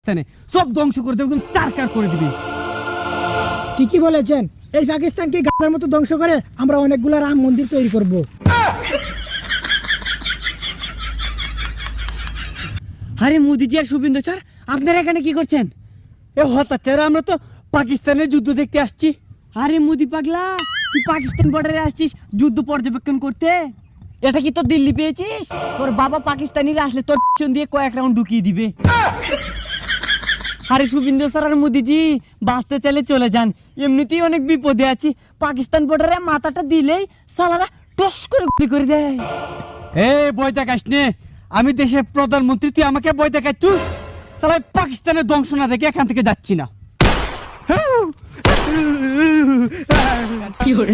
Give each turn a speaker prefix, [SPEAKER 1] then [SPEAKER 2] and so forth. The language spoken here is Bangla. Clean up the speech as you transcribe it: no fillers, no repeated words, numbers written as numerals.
[SPEAKER 1] সব ধ্বংস করে দেবে, একদম চারকার করে দিবি।
[SPEAKER 2] ঠিকই বলেছেন, এই পাকিস্তানকে গাধার মতো ধ্বংস করে আমরা অনেকগুলো রাম মন্দির তৈরি করব।
[SPEAKER 1] আরে মোদিজি আর শুভেন্দু স্যার, আপনারা এখানে কি করছেন? এ হঠাৎ আমরা তো পাকিস্তানের যুদ্ধ দেখতে আসছি। আরে মোদি পাগলা, তুই পাকিস্তান বর্ডারে আসছিস যুদ্ধ পর্যবেক্ষণ করতে? এটা কি তোর দিল্লি পেয়েছিস? তোর বাবা পাকিস্তানিরা আসলে তোর পিছন দিয়ে কয়েক রাউন্ড ঢুকিয়ে দিবে। আরে শুভেন্দু স্যার আর মোদিজি, বাঁচতে চাইলে চলে যান, এমনিতেই অনেক বিপদে আছি। পাকিস্তান বর্ডারে মাথাটা দিলেই সালারা টস করে গুলি করে দেয়। এ ভয় দেখাস নে, আমি দেশের প্রধানমন্ত্রী, তুই আমাকে ভয় দেখাচ্ছিস? সালা পাকিস্তানের ধ্বংস না দেখে এখান থেকে যাচ্ছি না। কি করে